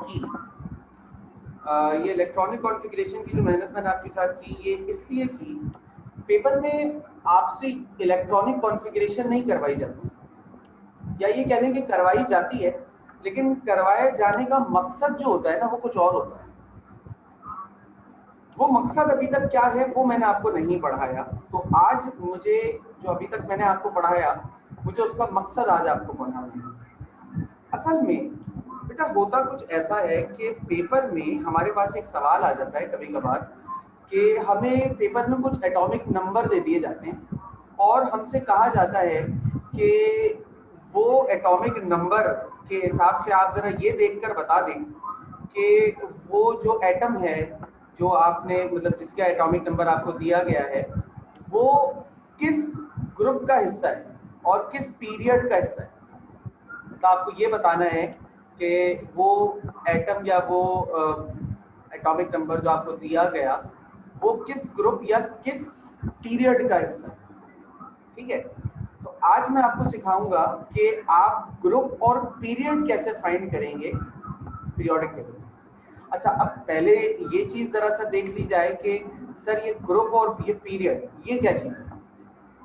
की। ये electronic configuration की जो मेहनत मैंने आपके साथ की, ये इसलिए की पेपर में आपसे इलेक्ट्रॉनिक कॉन्फ़िगरेशन नहीं करवाई जाती, या ये कह लें कि करवाई जाती है, लेकिन करवाए जाने का मकसद जो होता है ना, वो कुछ और होता है। वो मकसद अभी तक क्या है वो मैंने आपको नहीं पढ़ाया, तो आज मुझे जो अभी तक मैंने आपको पढ़ाया, मुझे उसका मकसद आज आपको पढ़ाना है। असल में बेटा होता कुछ ऐसा है कि पेपर में हमारे पास एक सवाल आ जाता है कभी कभार कि हमें पेपर में कुछ एटॉमिक नंबर दे दिए जाते हैं और हमसे कहा जाता है कि वो एटॉमिक नंबर के हिसाब से आप ज़रा ये देखकर बता दें कि वो जो एटम है जो आपने मतलब जिसका एटॉमिक नंबर आपको दिया गया है वो किस ग्रुप का हिस्सा है और किस पीरियड का हिस्सा है। तो आपको ये बताना है कि वो एटम या वो एटॉमिक नंबर जो आपको दिया गया वो किस ग्रुप या किस पीरियड का हिस्सा है। ठीक है, तो आज मैं आपको सिखाऊंगा कि आप ग्रुप और पीरियड कैसे फाइंड करेंगे पीरियोडिक टेबल। अच्छा, अब पहले ये चीज़ ज़रा सा देख ली जाए कि सर ये ग्रुप और ये पीरियड ये क्या चीज़ है।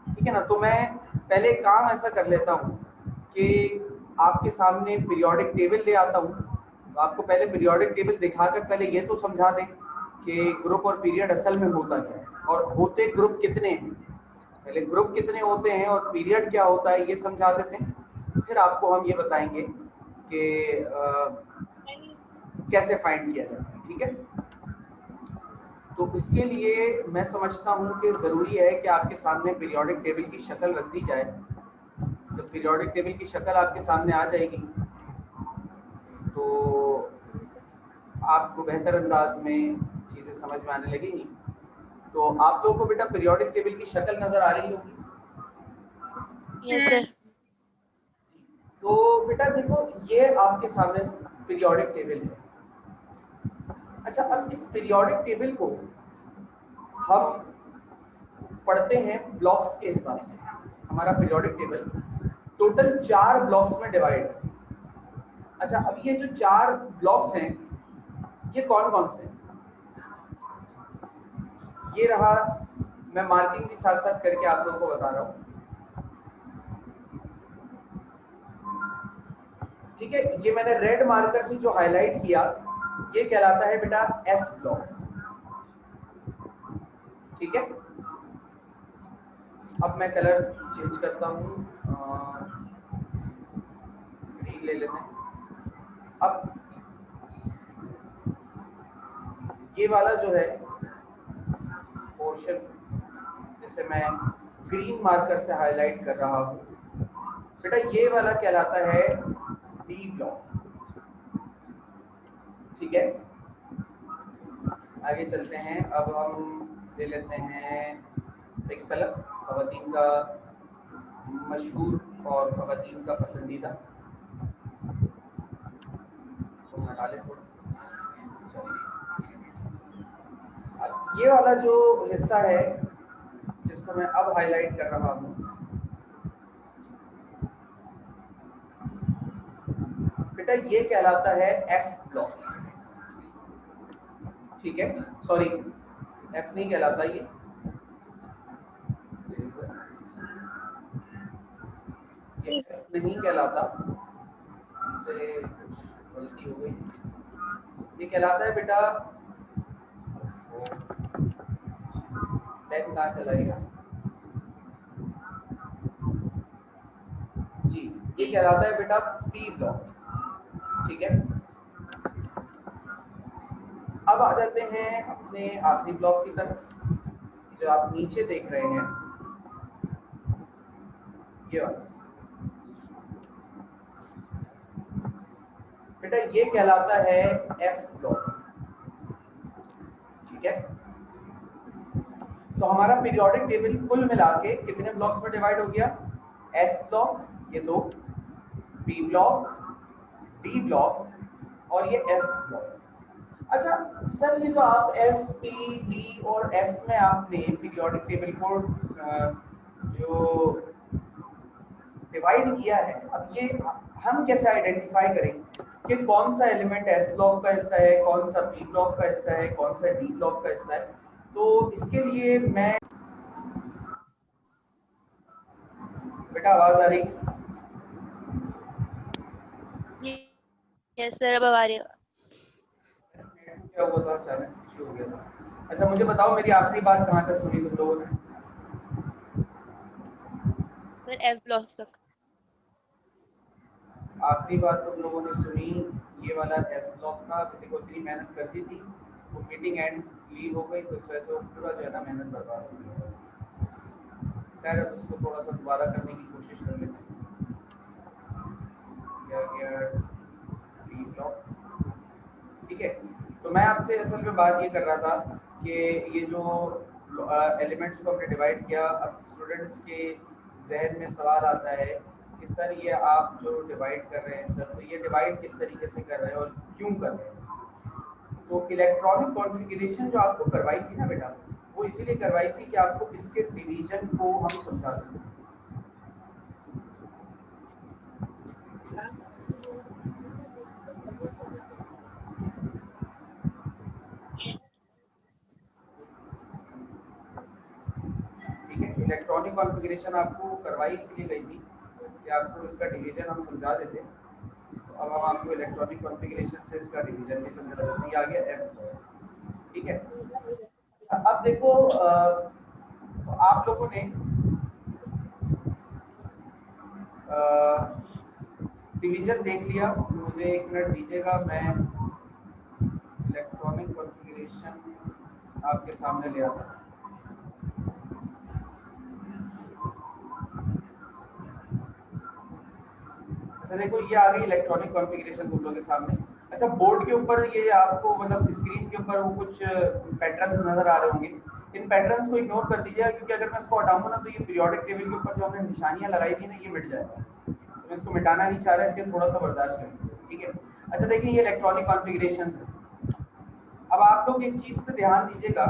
ठीक है ना, तो मैं पहले काम ऐसा कर लेता हूँ कि आपके सामने पीरियोडिक टेबल ले आता हूँ। तो आपको पहले पीरियोडिक टेबल दिखाकर पहले ये तो समझा दें कि ग्रुप और पीरियड असल में होता क्या है और होते ग्रुप कितने हैं। पहले ग्रुप कितने होते हैं और पीरियड क्या होता है ये समझा देते हैं, फिर आपको हम ये बताएंगे कि कैसे फाइंड किया जाता है। ठीक है, तो इसके लिए मैं समझता हूँ कि ज़रूरी है कि आपके सामने पीरियोडिक टेबल की शक्ल रख दी जाए। जब पीरियोडिक टेबल की शक्ल आपके सामने आ जाएगी तो आपको बेहतर अंदाज में चीज़ें समझ में आने लगेंगी। तो आप लोगों को बेटा पीरियोडिक टेबल की शक्ल नज़र आ रही होगी। Yes sir. तो बेटा देखो ये आपके सामने पीरियोडिक टेबल है। अच्छा, अब इस पीरियोडिक टेबल को हम पढ़ते हैं ब्लॉक्स के हिसाब से। हमारा पीरियोडिक टेबल टोटल 4 ब्लॉक्स में डिवाइड है। अच्छा, अब ये जो 4 ब्लॉक्स हैं ये कौन कौन से हैं? ये रहा, मैं मार्किंग भी साथ साथ करके आप लोगों को बता रहा हूँ। ठीक है, ये मैंने रेड मार्कर से जो हाईलाइट किया ये कहलाता है बेटा एस ब्लॉक। ठीक है, अब मैं कलर चेंज करता हूँ, ग्रीन ले लेते हैं। अब ये वाला जो है पोर्शन जिसे मैं ग्रीन मार्कर से हाईलाइट कर रहा हूँ बेटा ये वाला कहलाता है डी ब्लॉक। ठीक है, आगे चलते हैं। अब हम ले लेते हैं एक कलर खवातीन का मशहूर और खवातीन का पसंदीदा, तो हटा लें थोड़ा। अब ये वाला जो हिस्सा है जिसको मैं अब हाईलाइट कर रहा हूँ बेटा ये कहलाता है एफ ब्लॉक। ठीक है, सॉरी एफ नहीं कहलाता, ये एफ नहीं कहलाता, से कुछ गलती हो गई। ये कहलाता है बेटा, पेन कहाँ चला गया जी, ये कहलाता है बेटा पी ब्लॉक। ठीक है, अब आ जाते हैं अपने आखिरी ब्लॉक की तरफ जो आप नीचे देख रहे हैं, ये वाला बेटा ये कहलाता है एफ ब्लॉक। ठीक है, तो हमारा पीरियोडिक टेबल कुल मिला के कितने ब्लॉक्स में डिवाइड हो गया? एस ब्लॉक ये 2, बी ब्लॉक, डी ब्लॉक और ये एफ ब्लॉक। अच्छा सर, ये जो आप एस पी डी और एफ में आपने पीरियोडिक टेबल को जो डिवाइड किया है, अब ये हम कैसे आइडेंटिफाई करें कि कौन सा एलिमेंट एस ब्लॉक का हिस्सा है, कौन सा पी ब्लॉक का हिस्सा है, कौन सा डी ब्लॉक का हिस्सा है। तो इसके लिए मैं, बेटा आवाज आ रही? यस सर, अब आ रही है। क्या हुआ था, अचानक इशू हो गया था। अच्छा मुझे बताओ, मेरी आखिरी बात कहाँ तक सुनी तुम लोगों ने? सर एफ ब्लॉक तक। आखिरी बात तुम लोगों ने सुनी ये वाला एस ब्लॉक था। देखो इतनी मेहनत कर दी थी, वो मीटिंग एंड लीव हो गई, तो इस वजह से वो पूरा जो है ना मेहनत बर्बाद हो गई। खैर अब उसको थोड़ा सा दोबारा करने की कोशिश कर लेते हैं। क्या गया डी ब्लॉक, ठीक है। तो मैं आपसे असल में बात ये कर रहा था कि ये जो एलिमेंट्स को हमने डिवाइड किया, अब स्टूडेंट्स के जहन में सवाल आता है कि सर ये आप जो डिवाइड कर रहे हैं सर, तो ये डिवाइड किस तरीके से कर रहे हैं और क्यों कर रहे हैं? तो इलेक्ट्रॉनिक कॉन्फ़िगरेशन जो आपको करवाई थी ना बेटा, वो इसीलिए करवाई थी कि आपको इसके डिवीजन को हम समझा सकें। ठीक है, इलेक्ट्रॉनिक कॉन्फ़िगरेशन आपको करवाई इसलिए गई थी कि आपको इसका डिवीजन हम समझा देते। तो अब हम आपको इलेक्ट्रॉनिक कॉन्फ़िगरेशन से इसका डिवीजन भी समझा देते हैं। ये आ गया एफ, ठीक है। अब देखो आप लोगों ने डिवीजन देख लिया, मुझे एक मिनट दीजिएगा, मैं इलेक्ट्रॉनिक कॉन्फ़िगरेशन आपके सामने ले आता हूँ। अच्छा देखो ये आ गई इलेक्ट्रॉनिक कॉन्फ़िगरेशन तुम लोगों के सामने। अच्छा बोर्ड के ऊपर ये आपको मतलब स्क्रीन के ऊपर वो कुछ पैटर्न्स नजर आ रहे होंगे, इन पैटर्न्स को इग्नोर कर दीजिएगा, क्योंकि अगर मैं इसको हटाऊंगा ना तो ये पीरियोडिक टेबल के ऊपर जो हमने निशानियां लगाई थी ना ये मिट जाएगा। तो मैं इसको मिटाना नहीं चाह रहा, इसलिए थोड़ा सा बर्दाश्त करें, ठीक है। अच्छा देखिए ये इलेक्ट्रॉनिक कॉन्फ़िगरेशन है। अब आप लोग एक चीज पे ध्यान दीजिएगा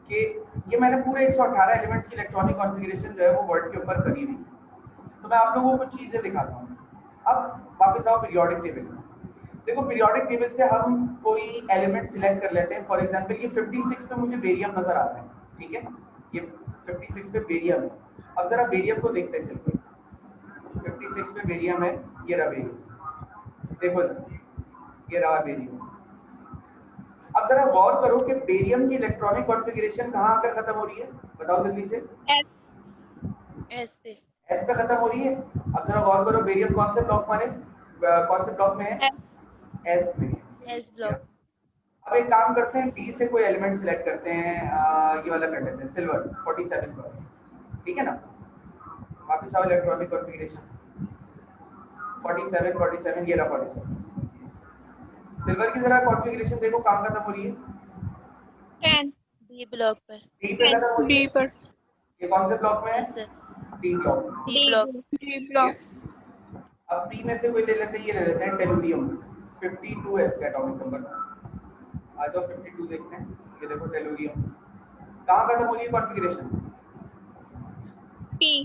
कि ये मैंने पूरे 118 एलिमेंट्स की इलेक्ट्रॉनिक कॉन्फ़िगरेशन जो है वो वर्ड के ऊपर करी हुई। तो मैं आप लोगों को कुछ चीजें दिखाता हूँ। अब वापस आओ पीरियोडिक टेबल में। देखो पीरियोडिक टेबल से हम कोई एलिमेंट सिलेक्ट कर लेते हैं। फॉर एग्जांपल ये 56 पे मुझे बेरियम नजर आ रहा है, ठीक है, ये 56 पे बेरियम है। अब जरा बेरियम को देखते चलते, 56 पे बेरियम है, ये रहा बेरियम, देखो ये रहा बेरियम। अब जरा गौर करो कि बेरियम की इलेक्ट्रॉनिक कॉन्फ़िगरेशन कहाँ आकर खत्म हो रही है, बताओ जल्दी से। एस पे। एस पे खत्म हो रही है। अब जरा गौर करो बेरियम कौन से ब्लॉक में है, कौन से ब्लॉक में है, एस में। S block. अब एक काम करते हैं, डी से कोई एलिमेंट सिलेक्ट करते हैं, ये वाला कर लेते हैं सिल्वर 47 पर, ठीक है ना। वापस आओ इलेक्ट्रॉनिक कॉन्फ़िगरेशन 47 47, ये रहा 47। सिल्वर की जरा कॉन्फ़िगरेशन देखो कहाँ खत्म हो रही है, 10 डी ब्लॉक पर। डी पे खत्म हो रही है। पर। ये कौन से ब्लॉक में है, yes sir, D block. D block. D block. अब पी में से कोई ले लेते हैं, ये ले लेते हैं टेलुरियम 52 है इसका एटॉमिक नंबर। आ जाओ 52 देखते हैं, ये देखो टेलुरियम कहाँ खत्म हो रही है कॉन्फ़िगरेशन, पी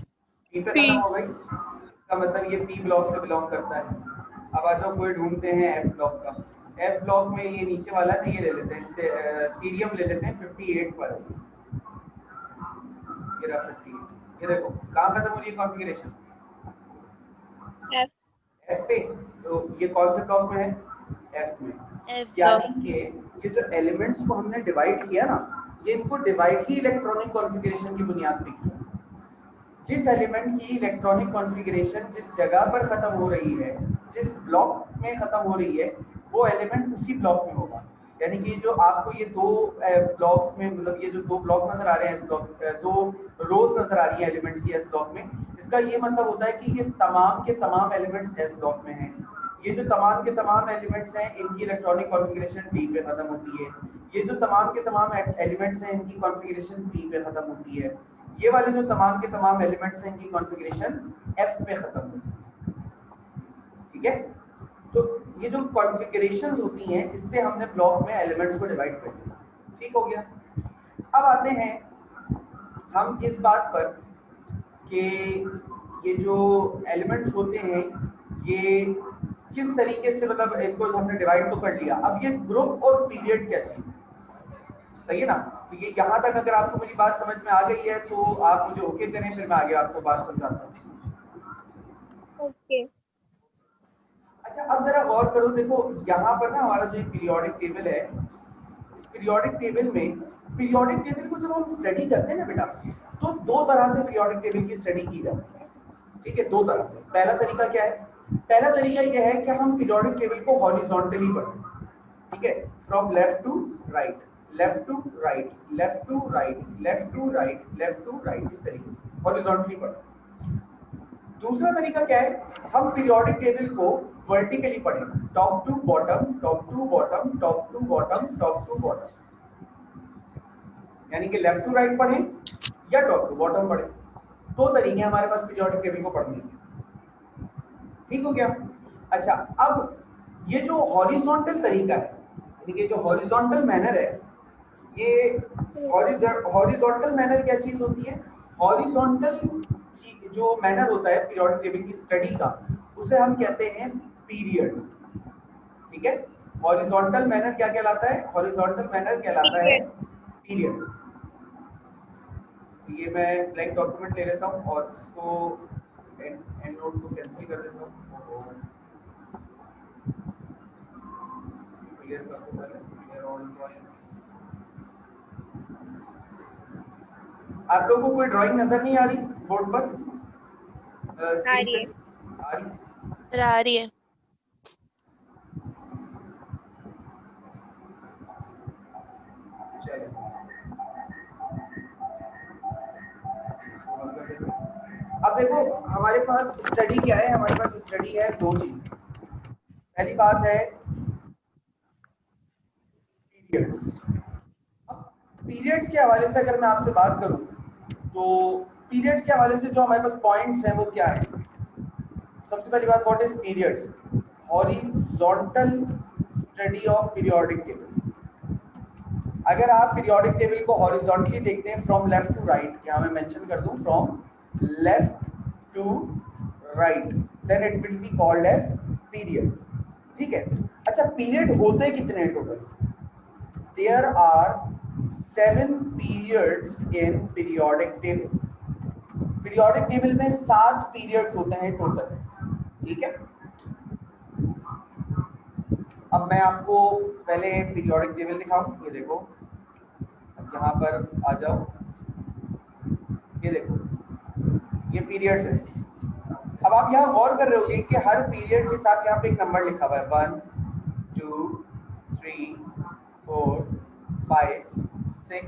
पी पे खत्म हो गई। इसका मतलब ये पी ब्लॉक से बिलोंग करता है। अब आ जाओ कोई ढूंढते हैं एफ ब्लॉक का। एफ ब्लॉक में ये नीचे वाला है, ये ले लेते हैं सीरियम ले लेते हैं 58 पर, ये रहा 58। ये देखो कहाँ खत्म हो रही है कॉन्फ़िगरेशन, एफ एफ पे। तो ये कौन से ब्लॉक में है, एफ में। एफ यानी ब्लॉक। कि ये जो एलिमेंट्स को हमने डिवाइड किया ना, ये इनको डिवाइड ही इलेक्ट्रॉनिक कॉन्फ़िगरेशन की बुनियाद पे किया। जिस एलिमेंट की इलेक्ट्रॉनिक कॉन्फ़िगरेशन जिस जगह पर खत्म हो रही है, जिस ब्लॉक में खत्म हो रही है, वो एलिमेंट उसी ब्लॉक में होगा। यानी कि जो आपको ये दो ब्लॉक्स में, मतलब ये जो दो ब्लॉक नजर आ रहे हैं, इस ब्लॉक दो रोज नजर आ रही है एलिमेंट्स की एस ब्लॉक में, इसका ये मतलब होता है कि ये तमाम के तमाम एलिमेंट्स एस ब्लॉक में हैं। ये जो तमाम के तमाम एलिमेंट्स हैं इनकी इलेक्ट्रॉनिक कॉन्फ़िगरेशन डी पे खत्म होती है। ये जो तमाम के तमाम एलिमेंट्स हैं इनकी कॉन्फ़िगरेशन पी पे खत्म होती है। ये वाले जो तमाम के तमाम एलिमेंट्स हैं इनकी कॉन्फ़िगरेशन एफ पे खत्म होती है, ठीक है। तो ये जो कॉन्फ़िगरेशंस होती हैं इससे हमने ब्लॉक में एलिमेंट्स को डिवाइड कर दिया, ठीक हो गया। अब आते हैं हम इस बात पर कि ये जो एलिमेंट्स होते हैं ये किस तरीके से, मतलब इनको हमने डिवाइड तो कर लिया, अब ये ग्रुप और पीरियड क्या चीज है, सही है ना। तो ये यहाँ तक अगर आपको मेरी बात समझ में आ गई है तो आप मुझे ओके करें, फिर मैं आगे आपको बात समझाता हूँ। ओके। अच्छा अब जरा गौर करो, देखो यहाँ पर ना हमारा जो पीरियोडिक टेबल है, इस पीरियोडिक टेबल में, पीरियोडिक टेबल को जब हम स्टडी करते हैं ना बेटा, तो दो तरह से पीरियोडिक टेबल की स्टडी की जाती है, ठीक है, दो तरह से। पहला तरीका क्या है, पहला तरीका यह है कि हम पीरियोडिक टेबल को हॉरिजॉन्टली पढ़ें, ठीक है, from left to right, left to right, left to right, left to right, left to right, इस तरीके से हॉरिजॉन्टली पढ़ें। दूसरा तरीका क्या है, हम पीरियोडिक टेबल को वर्टिकली पढ़ें, top to bottom, top to bottom, top to bottom, top to bottom, यानी कि लेफ्ट टू राइट पढ़ें या टॉप टू बॉटम पढ़ें। दो तरीके हमारे पास पीरियोडिक टेबल को पढ़ने के, ठीक हो गया। अच्छा अब ये जो हॉरिजॉन्टल तरीका है, यानी कि जो हॉरिजॉन्टल मैनर है, ये हॉरिजॉन्टल मैनर क्या चीज होती है, हॉरिजॉन्टल जो मैनर होता है पीरियोडिक टेबल की स्टडी का, उसे हम कहते हैं पीरियड, ठीक है। हॉरिजॉन्टल मैनर क्या कहलाता है, हॉरिजॉन्टल मैनर कहलाता है पीरियड। ये मैं ब्लैंक डॉक्यूमेंट ले लेता हूँ और इसको एंड नोट को कैंसिल कर देता हूँ, क्लियर कर दो पहले, क्लियर ऑल ड्राइंग्स। आप लोगों को कोई ड्राइंग नजर नहीं आ रही बोर्ड पर? आ रही है। आ रही? आ रही है। चलिए अब देखो हमारे पास स्टडी क्या है, हमारे पास स्टडी है दो चीज। पहली बात है पीरियड्स। पीरियड्स के हवाले से अगर मैं आपसे बात करूं तो पीरियड्स के हवाले से जो हमारे पास पॉइंट्स हैं वो क्या है। सबसे पहली बात, what is periods, horizontal study of periodic table. अगर आप पीरियोडिक टेबल को हॉरिजॉन्टली देखते हैं फ्रॉम लेफ्ट टू राइट, यहाँ मैं मेंशन कर दूं from left to right, then it will be called as period, ठीक है। अच्छा पीरियड होते कितने total, there are 7 periods in periodic table। Periodic table में 7 पीरियड्स होते हैं टोटल, ठीक है। अब मैं आपको पहले पीरियोडिक टेबल दिखाऊं, ये देखो, अब यहाँ पर आ जाओ, ये देखो ये पीरियड्स है। अब आप यहाँ गौर कर रहे होंगे कि हर पीरियड के साथ यहाँ पे एक नंबर लिखा हुआ है, 1 2 3 4 5 6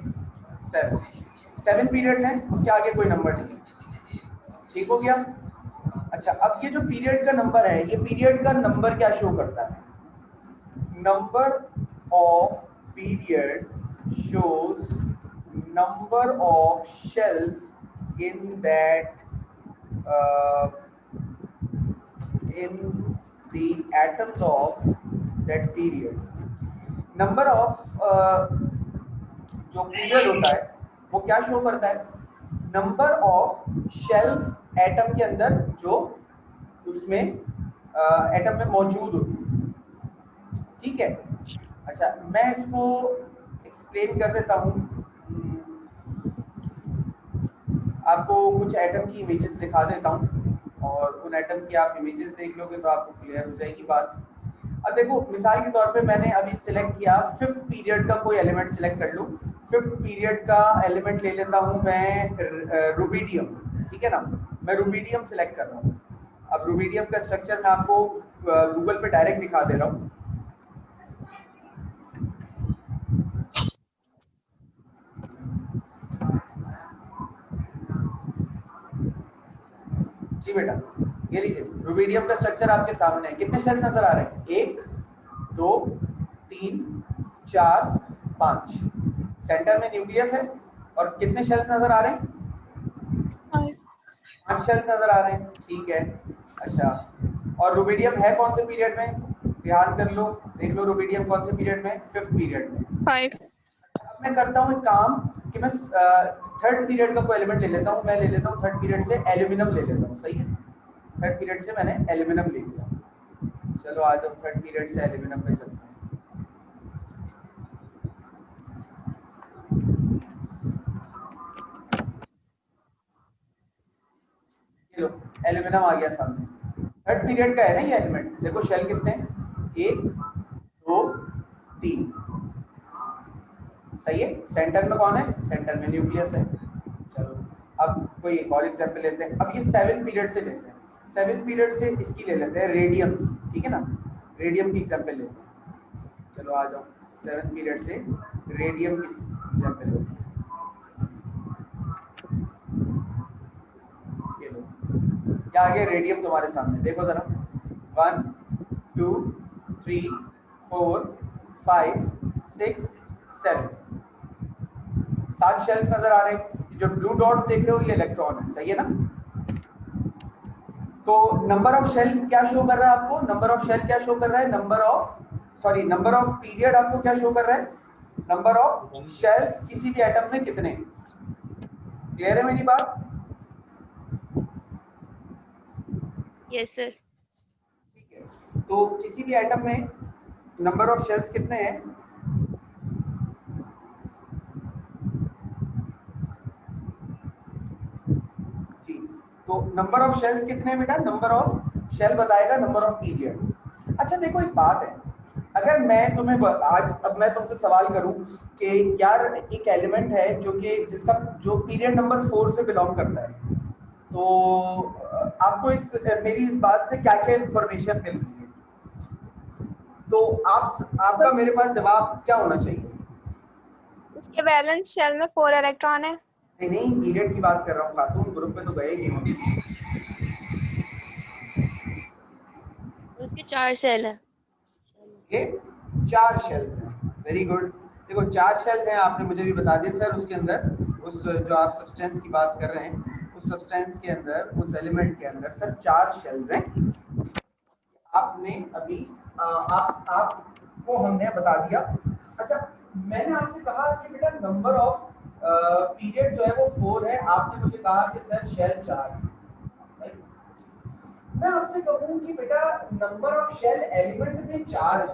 7 पीरियड्स हैं, उसके आगे कोई नंबर नहीं, ठीक हो गया। अच्छा अब ये जो पीरियड का नंबर है, ये पीरियड का नंबर क्या शो करता है, number of period shows number of shells in that in the atoms of that period। Number of जो पीरियड होता है वो क्या शो करता है, नंबर ऑफ शेल्स एटम के अंदर जो उसमें एटम में मौजूद होती है, ठीक है। अच्छा मैं इसको एक्सप्लेन कर देता हूँ, आपको कुछ एटम की इमेजेस दिखा देता हूँ और उन एटम की आप इमेजेस देख लोगे तो आपको क्लियर हो जाएगी बात। अब देखो मिसाल के तौर पे मैंने अभी सिलेक्ट किया 5th पीरियड का कोई एलिमेंट सिलेक्ट कर लूँ, 5th पीरियड का एलिमेंट ले लेता हूँ मैं रुबिडियम, ठीक है ना, मैं रुबिडियम सिलेक्ट कर रहा हूँ। अब रुबिडियम का स्ट्रक्चर मैं आपको गूगल पे डायरेक्ट दिखा दे रहा हूँ। जी बेटा ये लीजिए, रुबिडियम का स्ट्रक्चर आपके सामने है। कितने शेल्स नजर आ रहे हैं, 1 2 3 4 5, सेंटर में न्यूक्लियस है और कितने शेल्स नजर आ रहे हैं, 5 शेल्स नजर आ रहे हैं, ठीक है। अच्छा और रुबिडियम है कौन से पीरियड में, ध्यान कर लो, देख लो रुबिडियम कौन से पीरियड में, 5th पीरियड में। 5। अब मैं करता हूँ एक काम कि मैं थर्ड पीरियड का कोई एलिमेंट ले लेता हूँ, मैं ले लेता हूँ थर्ड पीरियड से एल्यूमिनियम ले लेता हूँ, सही है। थर्ड पीरियड से मैंने एल्यूमिनियम ले लिया। चलो आज हम थर्ड पीरियड से एल्यूमिनियम पे चलते हैं। लो एल्यूमिनियम आ गया सामने। थर्ड पीरियड का है ना ये एलिमेंट। देखो शेल कितने हैं, 1 2 3, सही है। सेंटर में कौन है, सेंटर में न्यूक्लियस है। चलो अब कोई एक और एग्जांपल लेते हैं। अब ये 7 पीरियड से लेते हैं, 7 पीरियड से इसकी ले लेते हैं रेडियम, ठीक है ना। रेडियम की एग्जांपल लेते हैं। चलो आ जाओ 7 पीरियड से रेडियम की एग्जांपल लेते हैं। ये लो क्या आ गया रेडियम तुम्हारे सामने, देखो जरा। 1 2 3 4 5 6 7, 7 शेल्स नजर आ रहे हैं। जो ब्लू डॉट देख रहे हो ये इलेक्ट्रॉन है, सही है ना। तो नंबर ऑफ शेल क्या शो कर रहा है आपको, नंबर ऑफ शेल क्या शो कर रहा है, नंबर ऑफ पीरियड आपको क्या शो कर रहा है, नंबर ऑफ शेल्स किसी भी एटम में कितने। क्लियर है मेरी बात? Yes sir. ठीक है, तो किसी भी एटम में नंबर ऑफ शेल्स कितने हैं, जी। तो नंबर ऑफ शेल्स कितने हैं बेटा, नंबर ऑफ शेल बताएगा नंबर ऑफ पीरियड। अच्छा देखो एक बात है, अगर मैं तुम्हें अब मैं तुमसे सवाल करूं कि यार एक एलिमेंट है जिसका जो पीरियड नंबर 4 से बिलोंग करता है, तो आपको मेरी इस बात से क्या क्या इंफॉर्मेशन मिल रही है, तो आपका मेरे पास जवाब क्या होना चाहिए? उसके बैलेंस शेल में 4 इलेक्ट्रॉन है। नहीं पीरियड की बात कर रहा हूँ खातून, ग्रुप में तो गए नहीं हम। उसके 4 सेल है। ये 4 शेल्स हैं, वेरी गुड। देखो 4 शेल्स हैं, आपने मुझे भी बता दिया सर। उसके अंदर उस जो आप सब्सटेंस की बात कर रहे हैं, उस सब्सटेंस के अंदर, उस एलिमेंट के अंदर सर 4 शेल्स हैं। आपने अभी आपको हमने बता दिया। अच्छा मैंने आपसे कहा कि बेटा नंबर ऑफ पीरियड जो है वो 4 है, आपने मुझे कहा कि सर शेल 4 है। मैं आपसे कहूं कि बेटा नंबर ऑफ शेल एलिमेंट में 4 है,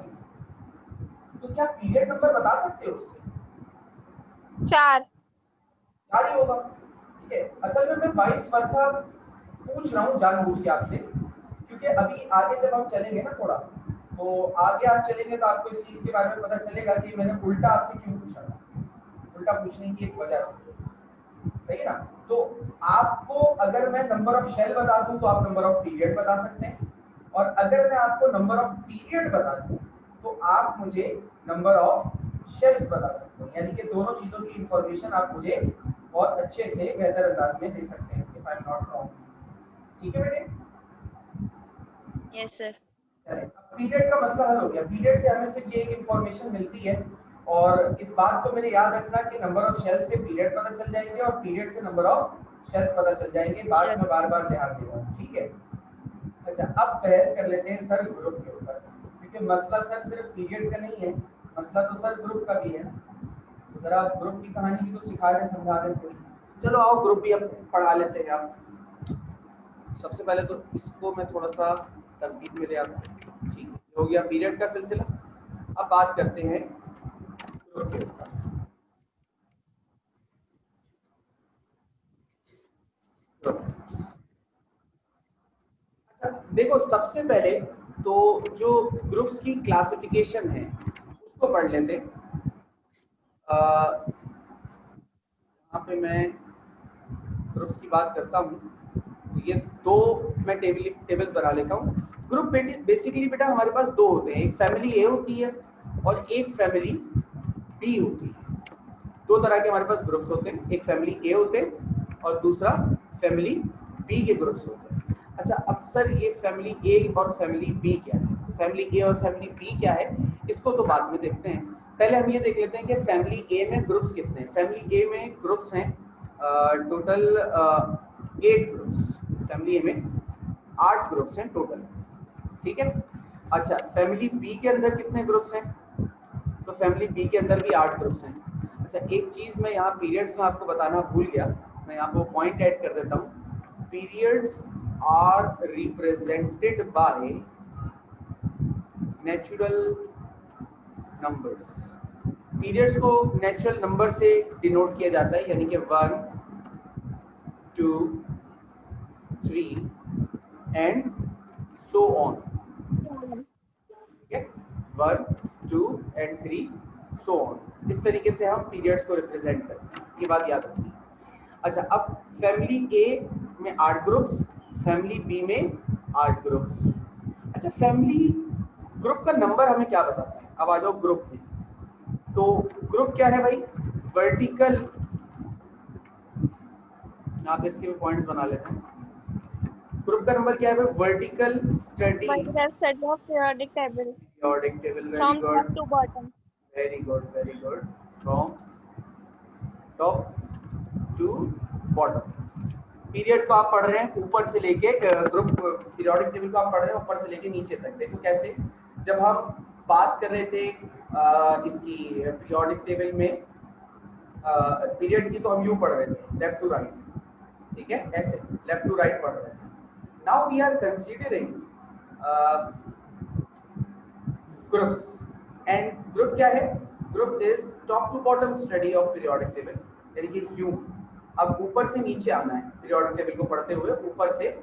तो क्या पीरियड नंबर बता सकते हो उससे? 4 ही होगा, ठीक है। असल में मैं 22 वर्षा पूछ रहा हूँ जानबूझ के आपसे, क्योंकि अभी आगे जब हम चलेंगे ना थोड़ा, तो आगे आप चलेंगे तो आपको इस चीज के बारे में पता चलेगा कि मैंने उल्टा आपसे क्यों पूछा था। उल्टा पूछने की एक वजह है, सही है ना। तो आपको अगर मैं नंबर ऑफ शेल बता दूं तो आप नंबर ऑफ पीरियड बता सकते हैं, और अगर मैं आपको नंबर ऑफ पीरियड बता दूं तो आप मुझे नंबर ऑफ शेल्स बता सकते हैं। यानी कि दोनों चीजों की इंफॉर्मेशन आप मुझे बहुत अच्छे से बेहतर अंदाज में दे सकते हैं, if I am not wrong. ठीक है बेटे? Yes sir. चलिए अब पीरियड का मसला हल हो गया। पीरियड से हमें सिर्फ ये एक इंफॉर्मेशन मिलती है, और इस बात को मेरे याद रखना कि नंबर ऑफ शेल्स से पीरियड पता चल जाएंगे और पीरियड से नंबर ऑफ शेल्स पता चल जाएंगे। बात में बार-बार ध्यान देना, ठीक है। अच्छा अब बहस कर लेते हैं सर ग्रुप के ऊपर, क्योंकि मसला सर सिर्फ पीरियड का नहीं है, मसला तो सर ग्रुप का भी है ना। तो जरा ग्रुप की कहानी भी तो सिखा रहे समझा रहे थोड़ी। चलो आओ ग्रुप भी अब पढ़ा लेते हैं। आप सबसे पहले तो इसको मैं थोड़ा सा तरतीब में ले आता हूँ, ठीक हो गया पीरियड का सिलसिला। अब बात करते हैं ग्रुप के ऊपर। देखो सबसे पहले तो जो ग्रुप्स की क्लासिफिकेशन है उसको पढ़ लेते हैं। यहाँ पे मैं ग्रुप्स की बात करता हूँ, तो ये दो मैं टेबल्स बना लेता हूँ। ग्रुप बेसिकली बेटा हमारे पास दो होते हैं, एक फैमिली ए होती है और एक फैमिली बी होती है। दो तरह के हमारे पास ग्रुप्स होते हैं, एक फैमिली ए होते हैं और दूसरा फैमिली बी के ग्रुप्स होते हैं। अच्छा अब सर ये फैमिली ए और फैमिली बी क्या है, फैमिली ए और फैमिली बी क्या है, इसको तो बाद में देखते हैं। पहले हम ये देख लेते हैं कि फैमिली ए में ग्रुप्स कितने हैं। फैमिली ए में ग्रुप्स हैं टोटल 8 ग्रुप्स। फैमिली ए में 8 ग्रुप्स हैं टोटल, ठीक है। अच्छा फैमिली बी के अंदर कितने ग्रुप्स हैं, तो फैमिली बी के अंदर भी 8 ग्रुप्स हैं। अच्छा, एक चीज मैं यहाँ पीरियड्स में आपको बताना भूल गया, मैं यहाँ पे पॉइंट ऐड कर देता हूँ। Periods are represented by natural numbers. Periods को नेचुरल नंबर से डिनोट किया जाता है, यानी कि 1 2 3 एंड सो ऑन। ठीक है, 1 2 एंड 3 सो ऑन। इस तरीके से हम पीरियड्स को रिप्रेजेंट करते हैं, ये बात याद रखिए। अच्छा, अब फैमिली ए में 8 ग्रुप्स, फैमिली बी में 8 ग्रुप्स। अच्छा, फैमिली ग्रुप का नंबर हमें क्या बताता है? अब आ जाओ ग्रुप में। तो ग्रुप क्या है भाई? वर्टिकल, आप इसके भी पॉइंट्स बना लेते हैं। ग्रुप का नंबर क्या है भाई? Vertical study Vertical study of periodic table periodic table. Very from top good, to bottom. Very good, very good. From top to bottom. Period को आप पढ़ रहे हैं ऊपर से लेके, ग्रुप पीरियोडिक टेबल को आप पढ़ रहे हैं ऊपर से लेके नीचे तक। देखो कैसे, जब हम बात कर रहे थे इसकी पीरियोडिक टेबल में पीरियड की, तो हम यूं पढ़ रहे थे लेफ्ट टू राइट, ठीक है, ऐसे लेफ्ट टू राइट पढ़ रहे हैं। Now we are considering groups, and group क्या है? Group is top to bottom study of periodic table, यानी कि यूं अब ऊपर से नीचे आना है, पीरियोडिक टेबल को पढ़ते हुए ऊपर से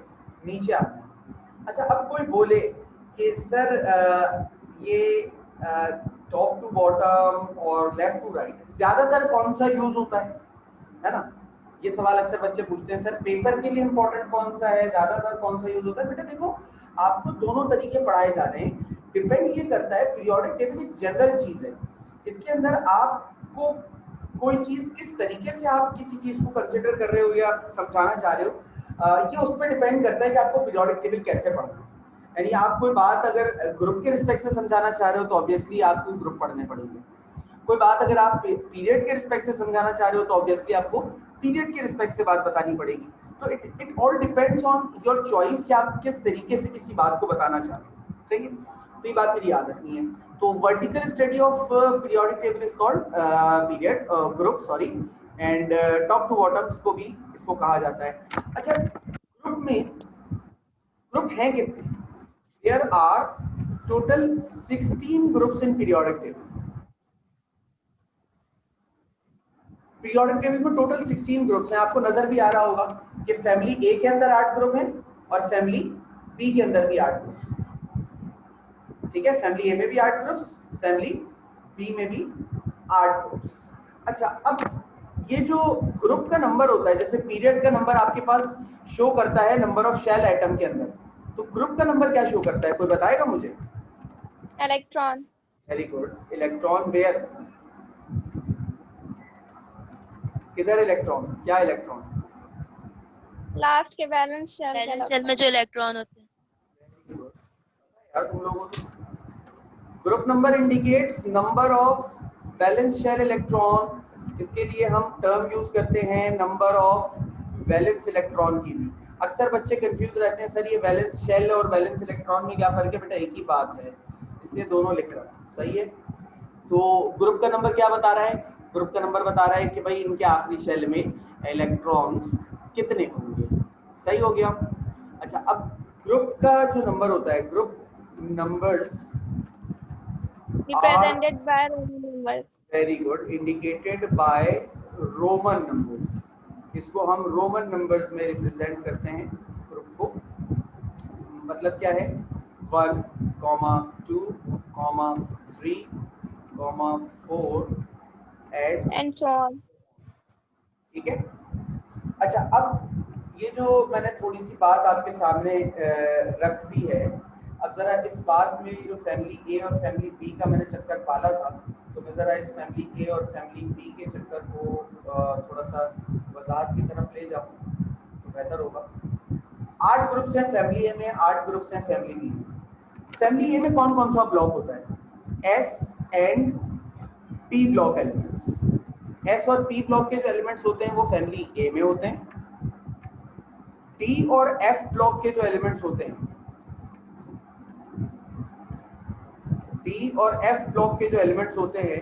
नीचे आना है। अच्छा, अब कोई बोले कि सर ये टॉप टू बॉटम और लेफ्ट टू राइट ज्यादातर कौन सा यूज होता है ना? ये सवाल अक्सर बच्चे पूछते हैं, सर पेपर के लिए इंपॉर्टेंट कौन सा है, ज्यादातर कौन सा यूज होता है? बेटा देखो, आपको दोनों तरीके पढ़ाए जा रहे हैं, डिपेंड ये करता है। पीरियोडिक टेबल एक जनरल चीज है, इसके अंदर आपको कोई चीज किस तरीके से आप किसी चीज को कंसिडर कर रहे हो या समझाना चाह रहे हो, ये उस पर डिपेंड करता है कि आपको पीरियोडिक टेबल कैसे पढ़ना है। यानी आप कोई बात अगर ग्रुप के रिस्पेक्ट से समझाना चाह रहे हो तो ऑब्वियसली आपको ग्रुप पढ़ने पड़ेंगे। कोई बात अगर आप पीरियड के रिस्पेक्ट से समझाना चाह रहे हो तो ऑब्वियसली आपको पीरियड के रिस्पेक्ट से बात बतानी पड़ेगी। तो it all depends on your choice कि आप किस तरीके से किसी बात को बताना चाह रहे हो। सही है, तो ये बात मेरी याद रखनी है। तो vertical study of periodic table is called period group, sorry, and top to bottom को भी इसको कहा जाता है। अच्छा, ग्रुप में ग्रुप हैं कितने? There are total 16 groups in periodic table. Periodic table में टोटल 16 ग्रुप्स हैं। आपको नजर भी आ रहा होगा कि फैमिली ए के अंदर 8 ग्रुप हैं और फैमिली बी के अंदर भी 8 ग्रुप्स हैं। ठीक है, फैमिली ए में भी 8 ग्रुप्स, फैमिली बी में भी 8 ग्रुप्स। अच्छा, अब ये जो ग्रुप का नंबर होता है, जैसे पीरियड का नंबर आपके पास शो करता है नंबर ऑफ शेल एटम के अंदर, तो ग्रुप का नंबर क्या शो करता है? कोई बताएगा मुझे? Electron. Very good. Electron where? किधर इलेक्ट्रॉन? क्या इलेक्ट्रॉन? Last के वैलेंस शेल बैलेंस शेल में जो इलेक्ट्रॉन होते हैं। यार तुम लोगों को group number indicates number of valence shell electron. इसके लिए हम टर्म यूज करते हैं नंबर ऑफ वैलेंस इलेक्ट्रॉन की भी। अक्सर बच्चे कंफ्यूज रहते हैं, सर ये वैलेंस शेल और वैलेंस इलेक्ट्रॉन में क्या फर्क है? बेटा एक ही बात है, इसलिए दोनों लिख रहा हूं। सही है, तो ग्रुप का नंबर क्या बता रहा है? ग्रुप का नंबर बता रहा है कि भाई इनके आखिरी शेल में इलेक्ट्रॉन्स कितने होंगे। सही हो गया। अच्छा, अब ग्रुप का जो नंबर होता है, group numbers represented by Roman numbers. Very good, indicated by Roman numbers. इसको हम रोमन नंबर्स में रिप्रेजेंट करते हैं ग्रुप को। मतलब क्या है? 1, 2, 3, 4 and so on. ठीक है। अच्छा, अब ये जो मैंने थोड़ी सी बात आपके सामने रख दी है, अब जरा इस बात में जो फैमिली ए और फैमिली बी का मैंने चक्कर पाला था, तो मैं जरा इस फैमिली ए और फैमिली बी के चक्कर को थोड़ा सा वजाहत की तरफ ले जाऊं तो बेहतर होगा। 8 ग्रुप्स हैं फैमिली ए में, 8 ग्रुप्स हैं फैमिली बी में। फैमिली ए में कौन कौन सा ब्लॉक होता है? S and P block elements. S और पी ब्लॉक के जो एलिमेंट्स होते हैं वो फैमिली ए में होते हैं। डी और एफ ब्लॉक के जो एलिमेंट्स होते हैं, डी और एफ ब्लॉक के जो एलिमेंट्स होते हैं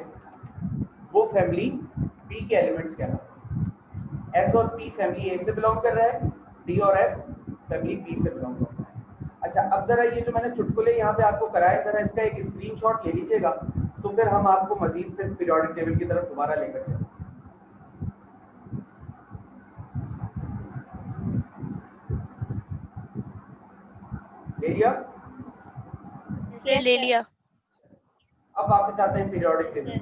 वो फैमिली बी के एलिमेंट्स कहलाते हैं। एस और पी फैमिली ए से बिलोंग कर रहा है, डी और एफ फैमिली बी से बिलोंग कर रहा है। अच्छा, अब जरा ये जो मैंने चुटकुले यहाँ पे आपको कराए, जरा इसका एक स्क्रीनशॉट ले लीजिएगा, तो फिर हम आपको मजीद फिर पीरियोडिक टेबल की तरफ दोबारा लेकर चलें। ले लिया? सर ले लिया। अब वापस आते हैं पीरियोडिक टेबल।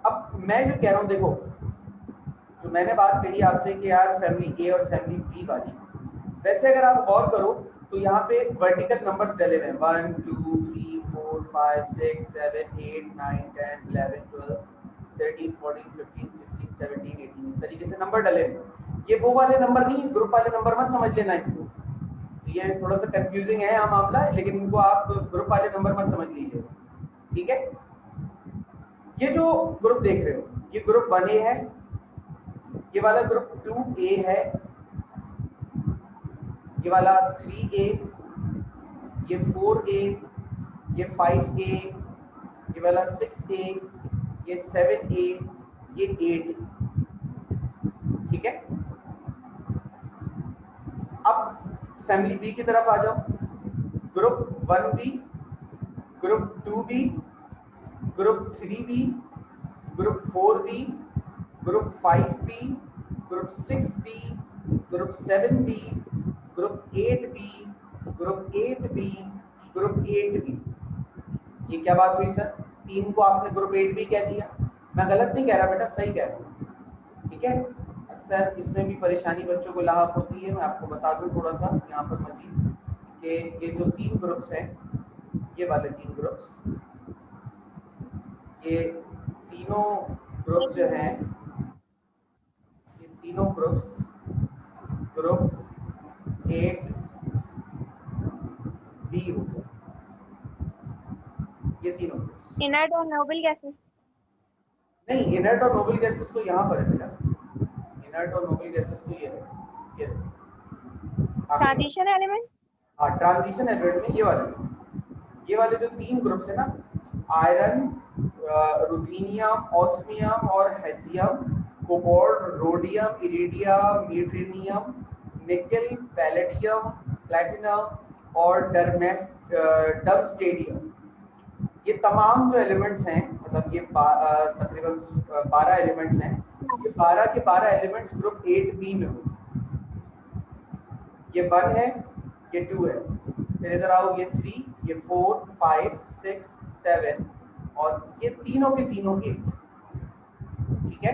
अब मैं जो कह रहा हूँ, देखो जो मैंने बात कही आपसे कि यार फैमिली ए और फैमिली बी वाली, वैसे अगर आप गौर करो तो यहाँ पे वर्टिकल नंबर्स डले हुए हैं 1 2 3 4 5 6 7 8 9 10 11 12 13 14 15 16 17 18 इस तरीके से नंबर डले हुए हैं। ये वो वाले नंबर नहीं, ग्रुप वाले नंबर मत समझ लेना इनको, ये थोड़ा सा कंफ्यूजिंग है यहाँ मामला, लेकिन इनको आप ग्रुप वाले नंबर मत समझ लीजिए, ठीक है। ये जो ग्रुप देख रहे हो, ये ग्रुप 1A है, ये वाला ग्रुप 2A है, ये वाला 3A, ये 4A, ये 5A, ये वाला 6A, ये 7A, ये 8A, ठीक है। अब फैमिली बी की तरफ आ जाओ। Group 1B, group 2B, group 3B, group 4B, group 5B, group 6B, group 7B, group 8B, group 8B, group 8B। ये क्या बात हुई सर? 3 को आपने ग्रुप 8B कह दिया। मैं गलत नहीं कह रहा बेटा, सही कह रहा हूँ, ठीक है। अक्सर इसमें भी परेशानी बच्चों को लाहक होती है। मैं आपको बता दूं थोड़ा सा यहाँ पर मजीद कि ये जो 3 ग्रुप्स हैं, ये वाले 3 ग्रुप्स, ये तीनों ग्रुप्स जो हैं, ये तीनों ग्रुप्स ग्रुप 8B होते हैं, ये तीनों ग्रुप्स। इनर्ट और नोबल गैसेस नहीं, इनर्ट और नोबल गैसेस तो यहाँ पर है बेटा, इनर्ट और नोबल गैसेस तो ये है, ये ट्रांजिशन एलिमेंट। हाँ, ट्रांजिशन एलिमेंट में ये वाले जो 3 ग्रुप्स है ना, आयरन, रुथीनियम, ऑस्मियम और हेजियम, कोबाल्ट, रोडियम, इरिडियम, न्यूट्रिनियम, निकल, पैलेडियम, प्लैटिनम और डर्मस्टेडियम, ये तमाम जो एलिमेंट्स हैं, मतलब ये तकरीबन 12 एलिमेंट्स हैं, ये 12 के 12 एलिमेंट्स ग्रुप 8B में होते हैं। ये 1 है, ये 2 है, फिर इधर आओ, ये 3, ये 4 5 6 7 और ये तीनों के तीनों 8, ठीक है।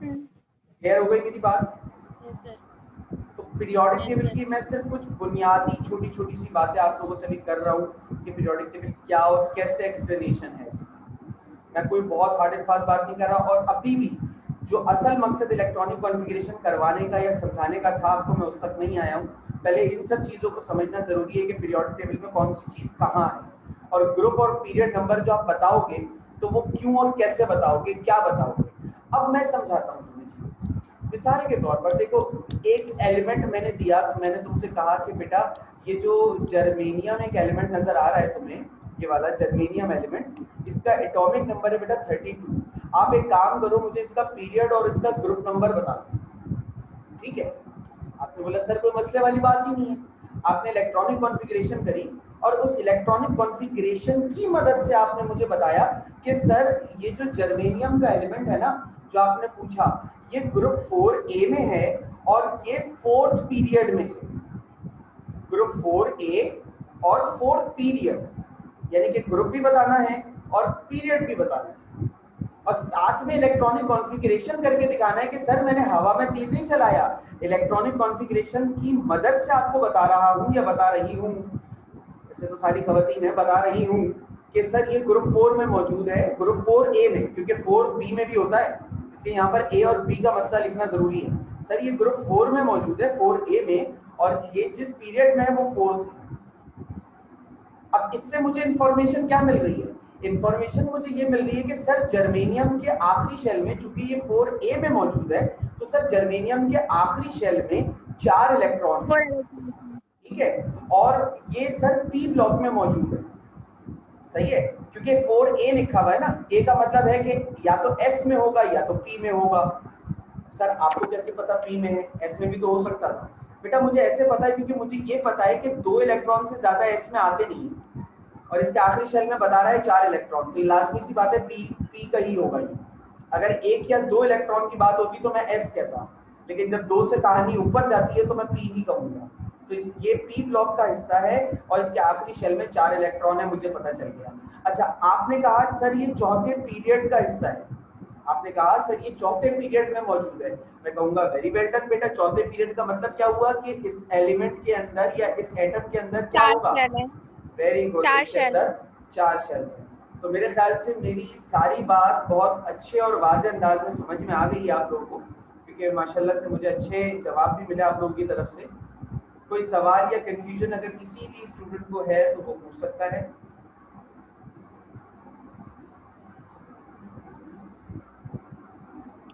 क्लियर हो गई मेरी बात? Yes sir. तो पीरियोडिक टेबल की मैं सिर्फ कुछ बुनियादी छोटी छोटी सी बातें आप लोगों से भी कर रहा हूँ कि पीरियोडिक टेबल क्या और कैसे एक्सप्लेनेशन है इसकी। मैं कोई बहुत हार्ड एंड फास्ट बात नहीं कर रहा, और अभी भी जो असल मकसद इलेक्ट्रॉनिक कॉन्फ़िगरेशन करवाने का या समझाने का था आपको, मैं उस तक नहीं आया हूँ। पहले इन सब चीज़ों को समझना ज़रूरी है कि पीरियोडिक टेबल में कौन सी चीज़ कहाँ है, और ग्रुप और पीरियड नंबर जो आप बताओगे तो वो क्यों और कैसे बताओगे, क्या बताओगे। अब मैं समझाता हूँ तुम्हें चीज़। मिसाल के तौर पर देखो, एक एलिमेंट मैंने दिया, मैंने तुमसे कहा कि बेटा ये जो जर्मेनियम एक एलिमेंट नजर आ रहा है तुम्हें, ये वाला जर्मेनियम एलिमेंट, इसका एटॉमिक नंबर है बेटा 32। आप एक काम करो, मुझे इसका पीरियड और इसका ग्रुप नंबर बता दो, ठीक है। आपने बोला सर कोई मसले वाली बात ही नहीं है। आपने इलेक्ट्रॉनिक कॉन्फ़िगरेशन करी और उस इलेक्ट्रॉनिक कॉन्फ़िगरेशन की मदद से आपने मुझे बताया कि सर ये जो जर्मेनियम का एलिमेंट है ना, जो आपने पूछा, ये ग्रुप 4A में है और ये 4th पीरियड में है। ग्रुप 4A और 4th पीरियड, यानी कि ग्रुप भी बताना है और पीरियड भी बताना है, और साथ में इलेक्ट्रॉनिक कॉन्फ़िगरेशन करके दिखाना है कि सर मैंने हवा में तीर नहीं चलाया, इलेक्ट्रॉनिक कॉन्फ़िगरेशन की मदद से आपको बता रहा हूं या बता रही हूं, ऐसे तो सारी खवातीन है, बता रही हूं कि सर ये ग्रुप 4 में मौजूद है, ग्रुप 4A में, क्योंकि 4B में भी होता है, इसलिए यहाँ पर A और B का मसला लिखना जरूरी है। सर ये ग्रुप 4 में मौजूद है, 4A में, और ये जिस पीरियड में है वो 4th। अब इससे मुझे इंफॉर्मेशन क्या मिल रही है? इंफॉर्मेशन मुझे ये मिल रही है कि सर जर्मेनियम के आखिरी शेल में, चूंकि ये 4A में मौजूद है, तो सर जर्मेनियम के आखिरी शेल में 4 इलेक्ट्रॉन है, ठीक है, और ये सर P ब्लॉक में मौजूद है। सही है, क्योंकि 4a लिखा हुआ है ना, a का मतलब है कि या तो s में होगा या तो p में होगा। सर आपको कैसे पता p में है, s में भी तो हो सकता था। बेटा मुझे ऐसे पता है क्योंकि मुझे ये पता है कि 2 इलेक्ट्रॉन से ज्यादा s में आते नहीं है, और इसके आखिरी शेल में बता रहा है 4 इलेक्ट्रॉन, तो लाजमी सी बात है p का ही होगा ये। अगर 1 या 2 इलेक्ट्रॉन की बात होती तो मैं s कहता, लेकिन जब 2 से कहानी ऊपर जाती है तो मैं p ही कहूंगा। तो ये p ब्लॉक का हिस्सा है और इसके आखिरी शेल में 4 इलेक्ट्रॉन है, मुझे पता चल गया। अच्छा आपने कहा सर ये चौथे पीरियड का हिस्सा है, आपने कहा सर ये चौथे पीरियड में मौजूद है। मैं कहूंगा वेरी वेल डन बेटा, चौथे पीरियड का मतलब क्या हुआ कि इस एलिमेंट के अंदर या इस एटम के अंदर क्या 4 होगा? शेल है। वेरी गुड, 4 इसके शेल। अंदर 4 शेल्स हैं। तो मेरे ख्याल से मेरी सारी बात बहुत अच्छे और वाज़ेह अंदाज में समझ में आ गई है आप लोगों को, क्योंकि माशाल्लाह से मुझे अच्छे जवाब भी मिले आप लोगों की तरफ से। कोई सवाल या कंफ्यूजन अगर किसी भी स्टूडेंट को है तो वो पूछ सकता है।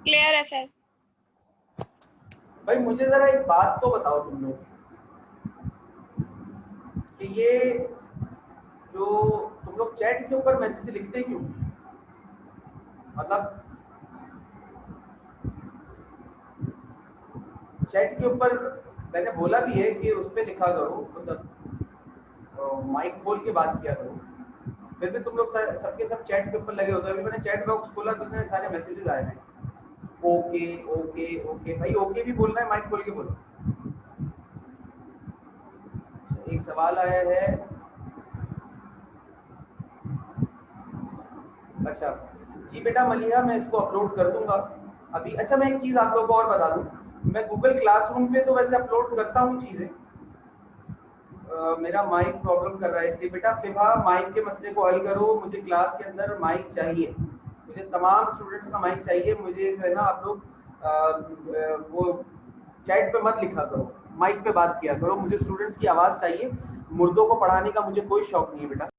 क्लियर है सर। भाई मुझे जरा एक बात तो बताओ तुम लोग कि ये जो तुम लोग चैट के ऊपर मैसेज लिखते क्यों? मतलब चैट के ऊपर मैंने बोला भी है कि उस पर लिखा करो, मतलब माइक खोल के बात किया करो, फिर भी तुम लोग सबके सब चैट के ऊपर लगे होते हैं। अभी मैंने चैट बॉक्स खोला तो इतने सारे मैसेजेस आए हैं, ओके ओके ओके। भाई ओके भी बोलना है, माइक खोल के बोलो। एक सवाल आया है, अच्छा जी बेटा मलिया मैं इसको अपलोड कर दूंगा अभी। अच्छा मैं एक चीज़ आप लोगों को और बता दूं, मैं गूगल क्लासरूम पे तो वैसे अपलोड करता हूँ चीज़ें, मेरा माइक प्रॉब्लम कर रहा है इसलिए बेटा फिबा माइक के मसले को हल करो। मुझे क्लास के अंदर माइक चाहिए, मुझे तमाम स्टूडेंट्स का माइक चाहिए। मुझे जो है ना आप लोग वो चैट पे मत लिखा करो, माइक पे बात किया करो। मुझे स्टूडेंट्स की आवाज़ चाहिए, मुर्दों को पढ़ाने का मुझे कोई शौक नहीं है बेटा।